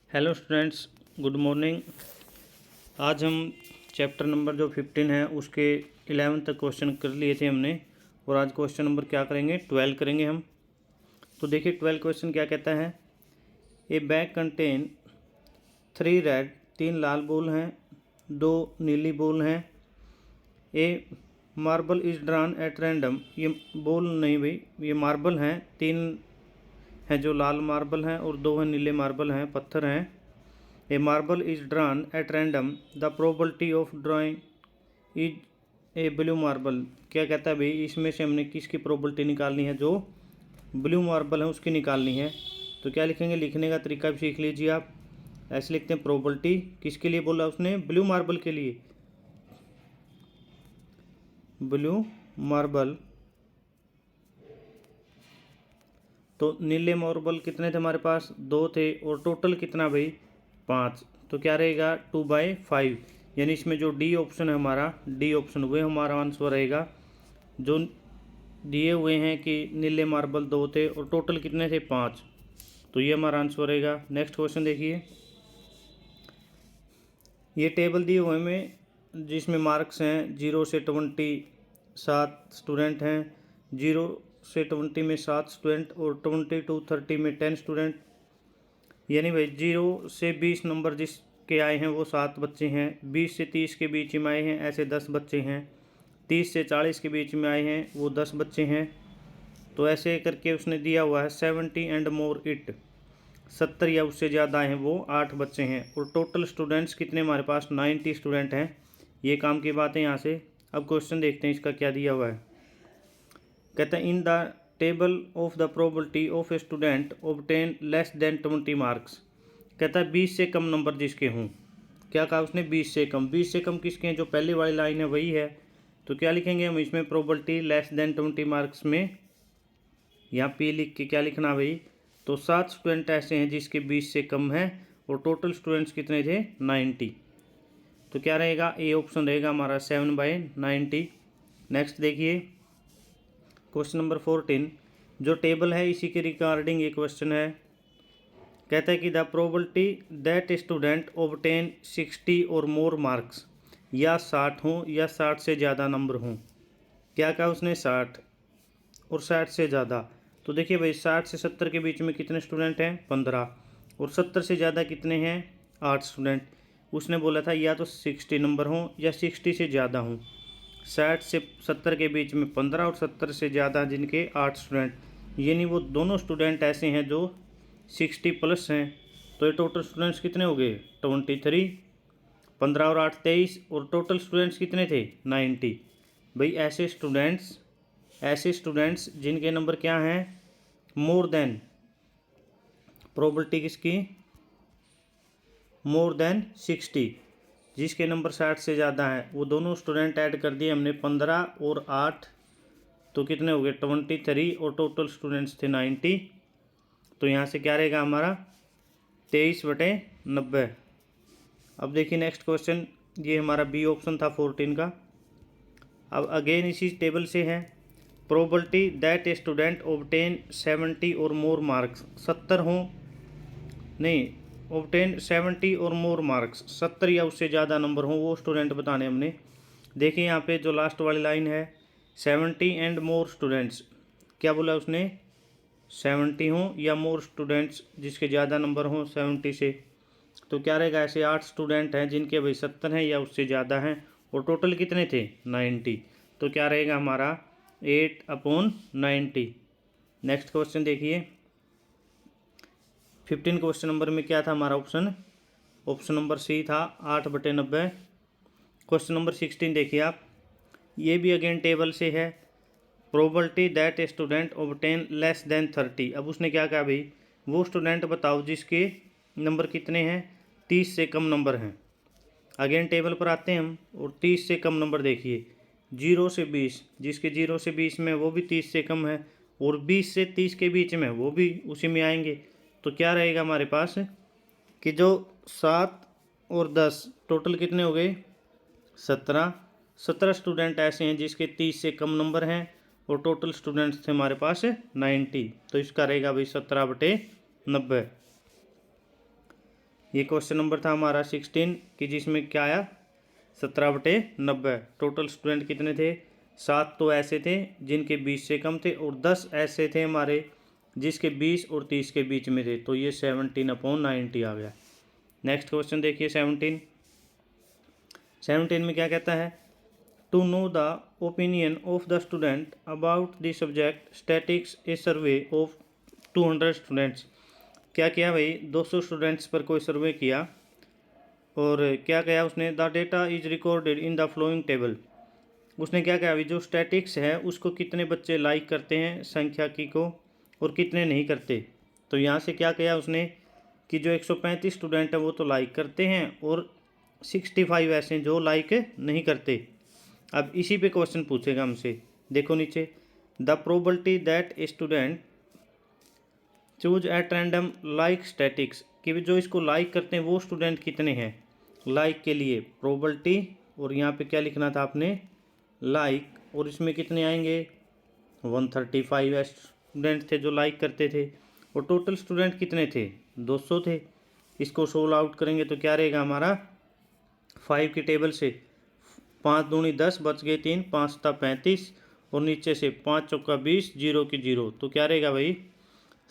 Hello students, good morning. आज हम chapter number जो 15 है उसके 11 तक क्वेश्चन कर लिए थे हमने, और आज क्वेश्चन नंबर क्या करेंगे, 12 करेंगे हम। तो देखिए 12 क्वेश्चन क्या कहता है। ए बैग कंटेन 3 रेड, 3 लाल बॉल हैं, 2 नीली बॉल हैं। A marble is drawn at random, ये बॉल नहीं भाई, ये मार्बल हैं, 3 हैं जो लाल मार्बल हैं और 2 हैं नीले मार्बल हैं, पत्थर हैं। A marble is drawn at random, the probability of drawing is a blue marble. क्या कहता है भाई, इसमें से हमने किसकी प्रोबेबिलिटी निकालनी है, जो ब्लू मार्बल है उसकी निकालनी है। तो क्या लिखेंगे, लिखने का तरीका भी सीख लीजिए आप। ऐसे लिखते हैं प्रोबेबिलिटी, किसके लिए बोला उसने, ब्लू मार्बल के लिए। ब्लू मार्बल, तो नीले मार्बल कितने थे हमारे पास, 2 थे, और टोटल कितना भाई, 5। तो क्या रहेगा 2/5, यानी इसमें जो डी ऑप्शन है हमारा, डी ऑप्शन वह हमारा आंसर रहेगा। जो दिए हुए हैं कि नीले मार्बल 2 थे और टोटल कितने थे, 5, तो ये हमारा आंसर रहेगा। नेक्स्ट क्वेश्चन देखिए, ये टेबल दिए हुए में जिसमें मार्क्स हैं 0 से 20, 7 स्टूडेंट हैं। 0 से 20 में 7 स्टूडेंट और 20 to 30 में 10 स्टूडेंट, यानी भाई 0 से 20 नंबर जिसके आए हैं वो 7 बच्चे हैं। 20 से 30 के बीच में आए हैं ऐसे 10 बच्चे हैं। 30 से 40 के बीच में आए हैं वो 10 बच्चे हैं। तो ऐसे करके उसने दिया हुआ है 70 एंड मोर इट, 70 या उससे ज़्यादा हैं वो 8 बच्चे हैं। और टोटल स्टूडेंट्स कितने हमारे पास, 90 स्टूडेंट हैं। ये काम की बात है यहाँ से। अब क्वेश्चन देखते हैं इसका क्या दिया हुआ है। कहता है in the table of the probability of a student obtain less than 20 marks. कहता है 20 से कम नंबर जिसके हों। क्या कहा उसने, 20 से कम। 20 से कम किसके हैं, जो पहली वाली लाइन है वही है। तो क्या लिखेंगे हम इसमें, प्रोबेबिलिटी लेस देन 20 मार्क्स में यहाँ पे लिख के क्या लिखना भाई, तो 7 स्टूडेंट ऐसे हैं जिसके 20 से कम है, और टोटल स्टूडेंट्स कितने थे, 90। तो क्या रहेगा, ए ऑप्शन रहेगा हमारा 7/90। नेक्स्ट देखिए क्वेश्चन नंबर 14, जो टेबल है इसी के रिगार्डिंग ये क्वेश्चन है। कहता है कि the probability that student obtain 60 और मोर मार्क्स, या 60 हों या 60 से ज़्यादा नंबर हों। क्या कहा उसने, 60 और 60 से ज़्यादा। तो देखिए भाई 60 से 70 के बीच में कितने स्टूडेंट हैं, 15, और 70 से ज़्यादा कितने हैं, 8 स्टूडेंट। उसने बोला था या तो 60 नंबर हों या 60 से ज़्यादा हों। 60 से 70 के बीच में 15 और 70 से ज़्यादा जिनके 8 स्टूडेंट, यानी वो दोनों स्टूडेंट ऐसे हैं जो 60 प्लस हैं। तो ये टोटल स्टूडेंट्स कितने हो गए, 23, 15 और 8 23, और टोटल स्टूडेंट्स कितने थे, 90। भाई ऐसे स्टूडेंट्स जिनके नंबर क्या हैं, मोर देन, प्रोबेबिलिटी किसकी, मोर देन 60, जिसके नंबर 60 से ज़्यादा हैं, वो दोनों स्टूडेंट ऐड कर दिए हमने, 15 और 8, तो कितने हो गए 23, और टोटल स्टूडेंट्स थे 90। तो यहाँ से क्या रहेगा हमारा, 23/90। अब देखिए नेक्स्ट क्वेश्चन, ये हमारा बी ऑप्शन था 14 का। अब अगेन इसी टेबल से है, probability that a student obtain 70 और मोर मार्क्स, 70 हों, नहीं, ऑब्टेन 70 और मोर मार्क्स, 70 या उससे ज़्यादा नंबर हों वो स्टूडेंट बताने हमने। देखिए यहाँ पे जो लास्ट वाली लाइन है, 70 एंड मोर स्टूडेंट्स, क्या बोला उसने, 70 हों या मोर स्टूडेंट्स जिसके ज़्यादा नंबर हों 70 से। तो क्या रहेगा, ऐसे 8 स्टूडेंट हैं जिनके भाई 70 हैं या उससे ज़्यादा हैं, और टोटल कितने थे, 90। तो क्या रहेगा हमारा 8/90। नेक्स्ट क्वेश्चन देखिए 15 क्वेश्चन नंबर में क्या था हमारा ऑप्शन नंबर सी था, 8/90। क्वेश्चन नंबर 16 देखिए आप, ये भी अगेन टेबल से है, probability that a student obtain less than 30। अब उसने क्या कहा भाई, वो स्टूडेंट बताओ जिसके नंबर कितने हैं, 30 से कम नंबर हैं। अगेन टेबल पर आते हैं हम, और 30 से कम नंबर देखिए, 0 से 20, जिसके 0 से 20 में वो भी 30 से कम है, और 20 से 30 के बीच में वो भी उसी में आएंगे। तो क्या रहेगा हमारे पास कि जो 7 और 10 टोटल कितने हो गए, 17 स्टूडेंट ऐसे हैं जिसके 30 से कम नंबर हैं, और टोटल स्टूडेंट्स थे हमारे पास 90। तो इसका रहेगा भाई 17/90। ये क्वेश्चन नंबर था हमारा 16 कि जिसमें क्या आया 17/90। टोटल स्टूडेंट कितने थे? 7 तो ऐसे थे जिनके 20 से कम थे और 10 ऐसे थे हमारे जिसके 20 और 30 के बीच में थे, तो ये 17/90 आ गया। नेक्स्ट क्वेश्चन देखिए 17 में क्या कहता है? To know the opinion of the student about the subject statics a survey of 200 students. क्या किया भाई? 200 स्टूडेंट्स पर कोई सर्वे किया और क्या किया उसने? The data is recorded in the flowing table. उसने क्या किया? अभी जो स्टैटिक्स है उसको कितने बच्चे लाइक करते हैं संख्याकी को और कितने नहीं करते। तो यहाँ से क्या किया उसने कि जो 135 स्टूडेंट है वो तो लाइक करते हैं और 65 ऐसे हैं जो लाइक नहीं करते। अब इसी पे क्वेश्चन पूछेगा हमसे। देखो नीचे, the probability that a student choose at random like statics, कि जो इसको लाइक करते हैं वो स्टूडेंट कितने हैं लाइक के लिए, प्रोबेबिलिटी, और यहाँ पे क्या लिखना था आपने? लाइक, और इसमें कितने आएंगे? 135 स्टूडेंट थे जो लाइक करते थे और टोटल स्टूडेंट कितने थे? 200 थे। इसको सोल्व आउट करेंगे तो क्या रहेगा हमारा? 5 की टेबल से 5 दूनी 10, बच गए 3, 5 था 35 और नीचे से 5 चौका 20, 0 की 0, तो क्या रहेगा भाई?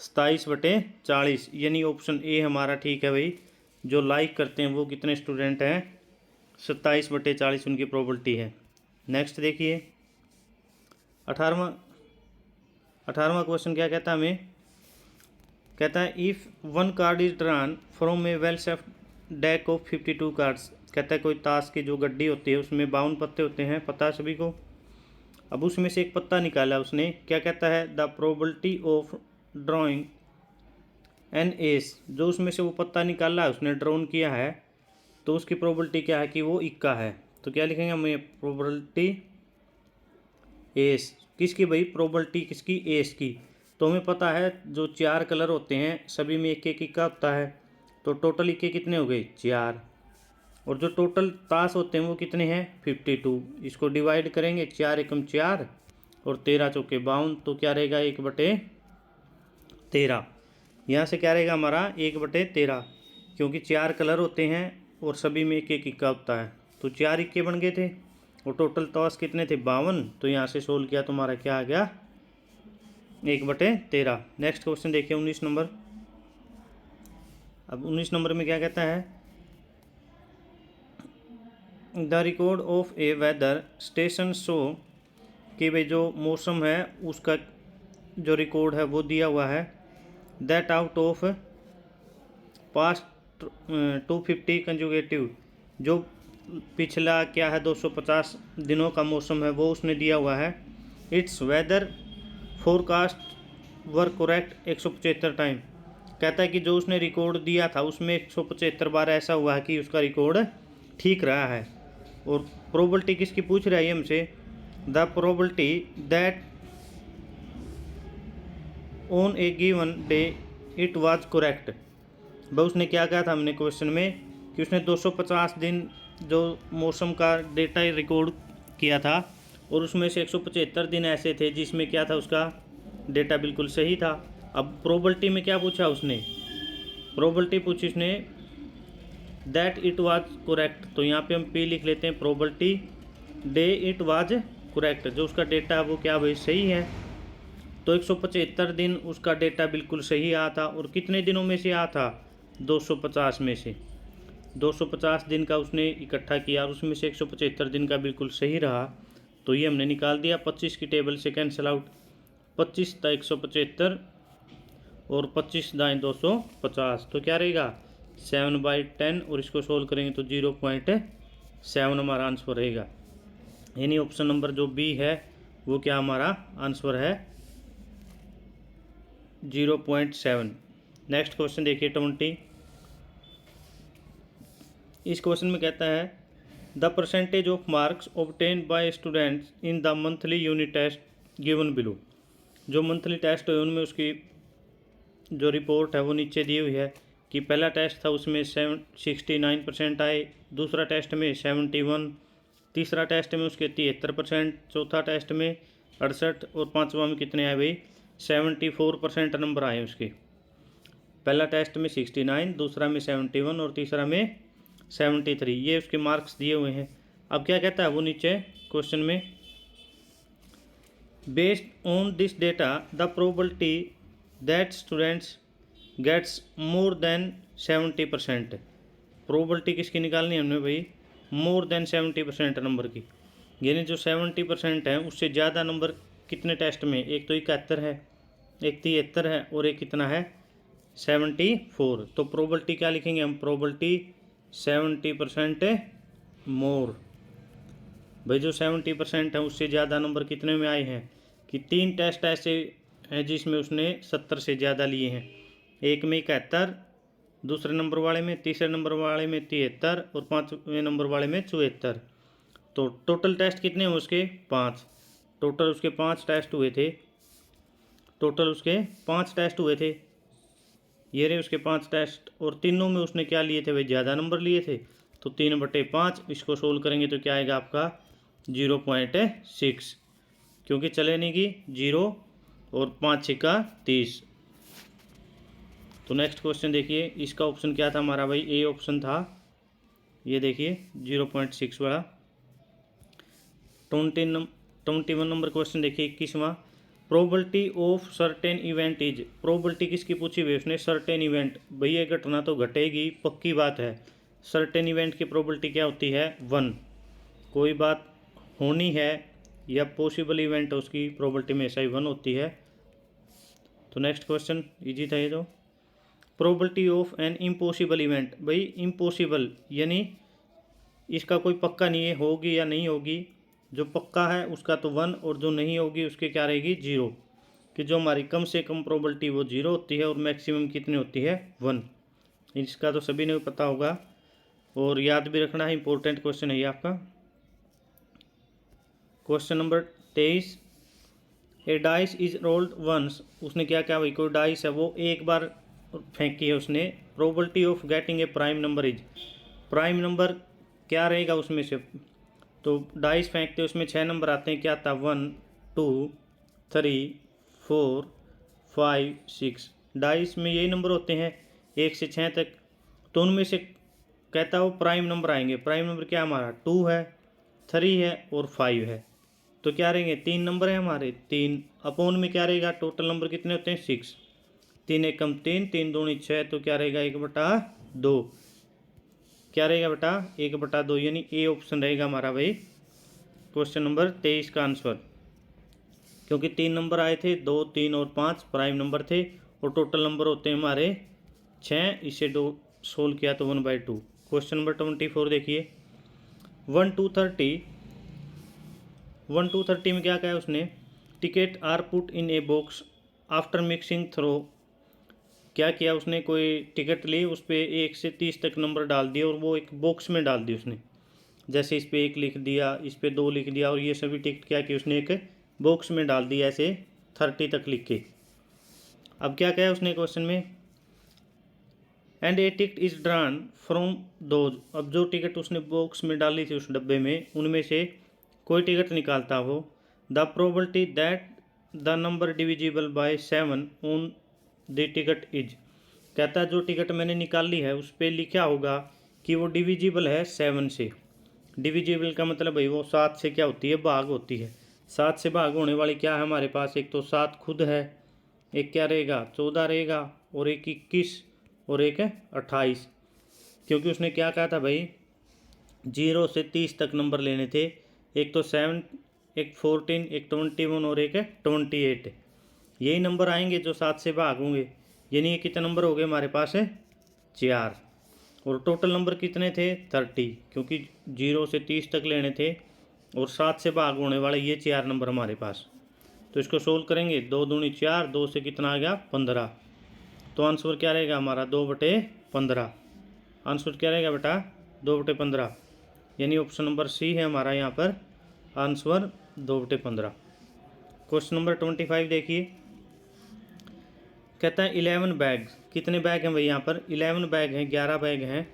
27/40। यानी ऑप्शन ए हमारा ठीक है भाई। जो लाइक करते हैं वो कितने स्टूडेंट हैं? 27/40 उनकी प्रोबेबिलिटी है। नेक्स्ट देखिए 18वां क्वेश्चन क्या कहता है हमें? कहता है if one card is drawn from a well shuffled deck of 52 cards. कहता है कोई ताश की जो गड्डी होती है उसमें 52 पत्ते होते हैं, पता है सभी को। अब उसमें से एक पत्ता निकाला उसने, क्या कहता है? The probability of drawing an ace. जो उसमें से वो पत्ता निकाला है उसने, ड्रॉन किया है, तो उसकी प्रोबेबिलिटी क्या है कि वो इक्का है। तो क्या लिखेंगे हम? प्रोबेबिलिटी एस किसकी भाई? प्रोबेबिलिटी किसकी? एस की। तो हमें पता है जो 4 कलर होते हैं सभी में एक एक इक्का होता है, तो टोटल इक्के कितने हो गए? 4। और जो टोटल ताश होते हैं वो कितने हैं? 52। इसको डिवाइड करेंगे, 4 एकम 4 और 13 चौके 52, तो क्या रहेगा? 1/13। यहाँ से क्या रहेगा हमारा? 1/13, क्योंकि 4 कलर होते हैं और सभी में एक एक इक्का होता है, तो 4 इक्के बन गए थे और टोटल ताश कितने थे? 52। तो यहाँ से सोल्व किया तुम्हारा क्या आ गया? 1/13। नेक्स्ट क्वेश्चन देखिए 19 नंबर। अब 19 नंबर में क्या कहता है? The record of a weather station show, कि भाई जो मौसम है उसका जो रिकॉर्ड है वो दिया हुआ है। That out of past 250 conjugative, जो पिछला क्या है 250 दिनों का मौसम है वो उसने दिया हुआ है। It's weather forecast were correct 175 time. कहता है कि जो उसने रिकॉर्ड दिया था उसमें 175 बार ऐसा हुआ है कि उसका रिकॉर्ड ठीक रहा है। और प्रोबेबिलिटी किसकी पूछ रहा है हमसे? The probability that on A given day it was correct. भाई उसने क्या कहा था हमने क्वेश्चन में कि उसने 250 दिन जो मौसम का डेटा रिकॉर्ड किया था और उसमें से 175 दिन ऐसे थे जिसमें क्या था? उसका डेटा बिल्कुल सही था। अब प्रोबेबिलिटी में क्या पूछा उसने? प्रोबेबिलिटी पूछी उसने दैट इट वाज करेक्ट, तो यहाँ पे हम पी लिख लेते हैं। Probability day it was correct, जो उसका डेटा वो क्या भाई? सही है। तो 175 दिन उसका डेटा बिल्कुल सही आया था। और कितने दिनों में से आया था? 250 में से। 250 दिन का उसने इकट्ठा किया और उसमें से 175 दिन का बिल्कुल सही रहा, तो ये हमने निकाल दिया। 25 की टेबल से कैंसिल आउट, 25 था 175 और 25 दाएँ 250, तो क्या रहेगा? 7/10। और इसको सोल्व करेंगे तो 0.7 हमारा आंसर रहेगा। यानी ऑप्शन नंबर जो बी है वो क्या हमारा आंसर है? 0.7। नेक्स्ट क्वेश्चन देखिए 20। इस क्वेश्चन में कहता है the percentage of marks obtain by students in the monthly unit test given below. जो मंथली टेस्ट है उनमें उसकी जो रिपोर्ट है वो नीचे दी हुई है कि पहला टेस्ट था उसमें 69% आए, दूसरा टेस्ट में 71, तीसरा टेस्ट में उसके 73%, चौथा टेस्ट में 68 और पाँचवा में कितने आए भाई? 74% नंबर आए उसके। पहला टेस्ट में 69, दूसरा में 71 और तीसरा में 73, ये उसके मार्क्स दिए हुए हैं। अब क्या कहता है वो नीचे क्वेश्चन में, based on this data the probability that students gets more than 70%। Probability किसकी निकालनी है हमने भाई, मोर देन 70% नंबर की, यानी जो 70% है उससे ज़्यादा नंबर कितने टेस्ट में, एक तो 71 है, एक 73 है और एक कितना है 74। तो प्रोबेबिलिटी क्या लिखेंगे हम, प्रोबेबिलिटी 70% मोर। भाई जो 70% है उससे ज़्यादा नंबर कितने में आए हैं, कि 3 टेस्ट ऐसे हैं जिसमें उसने 70 से ज़्यादा लिए हैं, एक में 71, दूसरे नंबर वाले में, तीसरे नंबर वाले में 73 और 5वें नंबर वाले में 74। तो टोटल टेस्ट कितने हुए उसके 5, टोटल उसके 5 टेस्ट हुए थे, टोटल उसके 5 टेस्ट हुए थे, ये रहे उसके 5 टेस्ट, और तीनों में उसने क्या लिए थे भाई, ज़्यादा नंबर लिए थे। तो 3/5 इसको सोल्व करेंगे तो क्या आएगा आपका 0.6, क्योंकि चले नहीं की 0 और 5 6 30। तो नेक्स्ट क्वेश्चन देखिए, इसका ऑप्शन क्या था हमारा भाई, ए ऑप्शन था, ये देखिए 0.6 वाला। 21 नंबर क्वेश्चन देखिए 21वां, probability of certain event is, probability किसकी पूछी हुई उसने, सर्टेन इवेंट, भाई ये घटना तो घटेगी पक्की बात है। सर्टेन इवेंट की प्रोबेबिलिटी क्या होती है 1, कोई बात होनी है या पॉसिबल इवेंट है उसकी प्रोबेबिलिटी में ऐसा ही 1 होती है। तो नेक्स्ट क्वेश्चन इजी था ये तो, probability of an impossible event, भाई इम्पॉसिबल यानी इसका कोई पक्का नहीं है होगी या नहीं होगी, जो पक्का है उसका तो 1 और जो नहीं होगी उसके क्या रहेगी 0, कि जो हमारी कम से कम प्रोबेबिलिटी वो 0 होती है और मैक्सिमम कितनी होती है 1। इसका तो सभी ने पता होगा और याद भी रखना है, इंपॉर्टेंट क्वेश्चन है ये आपका। Question number 23, a dice is rolled once, उसने क्या क्या भाई, कोई डाइस है वो एक बार फेंकी है उसने, probability of getting a prime number is, prime number क्या रहेगा उसमें से, तो डाइस फेंकते उसमें 6 नंबर आते हैं, क्या था 1 2 3 4 5 6, डाइस में यही नंबर होते हैं 1 से 6 तक, तो उनमें से कहता वो प्राइम नंबर आएंगे, प्राइम नंबर क्या हमारा 2 है, 3 है और 5 है, तो क्या रहेंगे 3 नंबर है हमारे 3, अपोन में क्या रहेगा टोटल नंबर कितने होते हैं 6, 3 एकम 3, 3 दूनी 6, तो क्या रहेगा 1/2, क्या रहेगा बेटा 1/2, यानी ए ऑप्शन रहेगा हमारा भाई क्वेश्चन नंबर 23 का आंसर, क्योंकि 3 नंबर आए थे, 2 3 और 5 प्राइम नंबर थे और टोटल नंबर होते हैं हमारे 6, इसे 2 सोल्व किया तो 1/2। क्वेश्चन नंबर 24 देखिए, 1 to 30 में क्या कहा है उसने, ticket are put in a box after mixing throw, क्या किया उसने, कोई टिकट ली उस पर 1 से 30 तक नंबर डाल दिए और वो एक बॉक्स में डाल दी उसने, जैसे इस पर 1 लिख दिया, इस पर 2 लिख दिया और ये सभी टिकट क्या किया उसने एक बॉक्स में डाल दिया ऐसे 30 तक लिख के। अब क्या कहा उसने क्वेश्चन में, and A ticket is drawn from those, अब जो टिकट उसने बॉक्स में डाली थी उस डब्बे में उनमें से कोई टिकट निकालता हो, the probability that the number divisible by 7 on the ticket is, कहता है जो टिकट मैंने निकाल ली है उस पर लिखा होगा कि वो डिविजिबल है 7 से, डिविजिबल का मतलब भाई वो 7 से क्या होती है भाग होती है, 7 से भाग होने वाली क्या है हमारे पास, एक तो 7 खुद है, एक क्या रहेगा 14 रहेगा और एक 21 और एक 28, क्योंकि उसने क्या कहा था भाई 0 से 30 तक नंबर लेने थे, एक तो 7, एक 14, एक 21 और एक 28, यही नंबर आएंगे जो 7 से भाग होंगे, यानी ये कितने नंबर हो गए हमारे पास है 4, और टोटल नंबर कितने थे 30, क्योंकि 0 से 30 तक लेने थे और 7 से भाग होने वाले ये 4 नंबर हमारे पास। तो इसको सोल्व करेंगे, 2 दूनी 4, 2 से कितना आ गया 15, तो आंसर क्या रहेगा हमारा 2/15, आंसर क्या रहेगा बेटा 2/15, यानी ऑप्शन नंबर सी है हमारा यहाँ पर आंसर 2/15। क्वेश्चन नंबर 25 देखिए, कहता है 11 बैग, कितने बैग हैं भाई यहाँ पर 11 बैग हैं, 11 बैग हैं,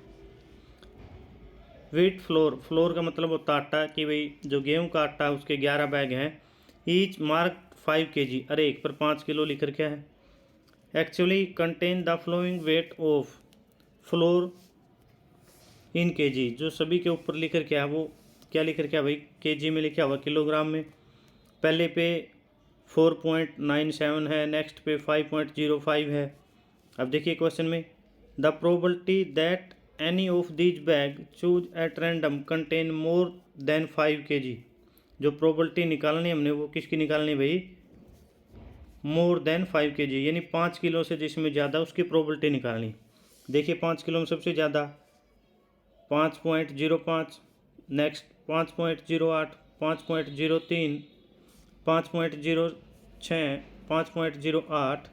व्हीट फ्लोर, फ्लोर का मतलब होता है आटा, कि भाई जो गेहूं का आटा है उसके 11 बैग हैं, ईच मार्क 5 kg, अरे एक पर 5 किलो लिख रखा है, actually contain the flowing weight of floor in KG. जो सभी के ऊपर लिख कर क्या है वो क्या लिख कर क्या भाई, केजी में लिखा हुआ किलोग्राम में। पहले पे 4.97 है, नेक्स्ट पे 5.05 है। अब देखिए क्वेश्चन में, the probability that any of these bag choose at random contain more than 5 kg। जो प्रोबेबिलिटी निकालनी हमने वो किसकी निकालनी भाई, मोर देन 5 kg, यानी 5 किलो से जिसमें ज़्यादा उसकी प्रोबेबिलिटी निकालनी। देखिए 5 किलो में सबसे ज़्यादा 5.05, नेक्स्ट 5.08, 5.03, 5.06, 5.08,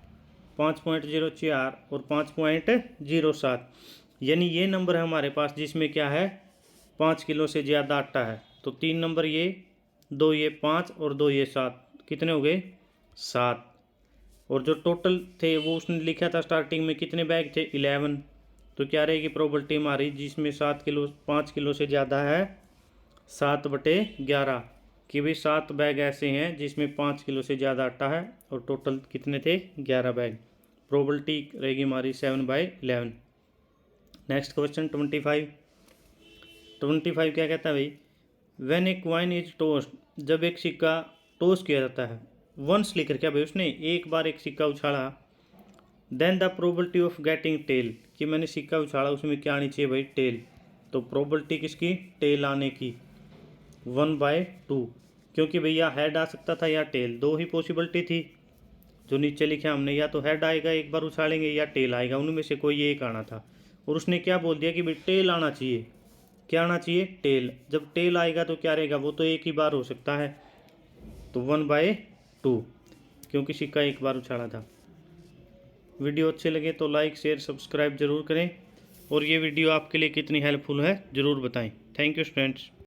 5.04 और 5.07। यानी ये नंबर है हमारे पास जिसमें क्या है 5 किलो से ज़्यादा आटा है। तो 3 नंबर ये, 2 ये 5 और 2 ये 7, कितने हो गए 7। और जो टोटल थे वो उसने लिखा था स्टार्टिंग में कितने बैग थे 11। तो क्या रहेगी प्रोबेबिलिटी हमारी जिसमें 7 किलो 5 किलो से ज़्यादा है 7/11, कि भाई 7 बैग ऐसे हैं जिसमें 5 किलो से ज़्यादा आटा है और टोटल कितने थे 11 बैग। प्रोबेबिलिटी रहेगी हमारी 7/11। नेक्स्ट क्वेश्चन 25 क्या कहता है भाई, when a coin is toast, जब एक सिक्का टोस्ट किया जाता है, वंस लिखकर क्या भाई उसने एक बार एक सिक्का उछाला, then the probability of getting tail, कि मैंने सिक्का उछाला उसमें क्या आनी चाहिए भाई टेल। तो प्रोबेबिलिटी किसकी, टेल आने की 1/2, क्योंकि भैया हेड आ सकता था या टेल, दो ही पॉसिबिलिटी थी जो नीचे लिखा हमने, या तो हेड आएगा एक बार उछालेंगे या टेल आएगा, उनमें से कोई एक आना था। और उसने क्या बोल दिया कि भाई टेल आना चाहिए, क्या आना चाहिए टेल। जब टेल आएगा तो क्या रहेगा, वो तो एक ही बार हो सकता है, तो 1/2, क्योंकि सिक्का एक बार उछाला था। वीडियो अच्छे लगे तो लाइक शेयर सब्सक्राइब जरूर करें, और ये वीडियो आपके लिए कितनी हेल्पफुल है ज़रूर बताएं। Thank you students.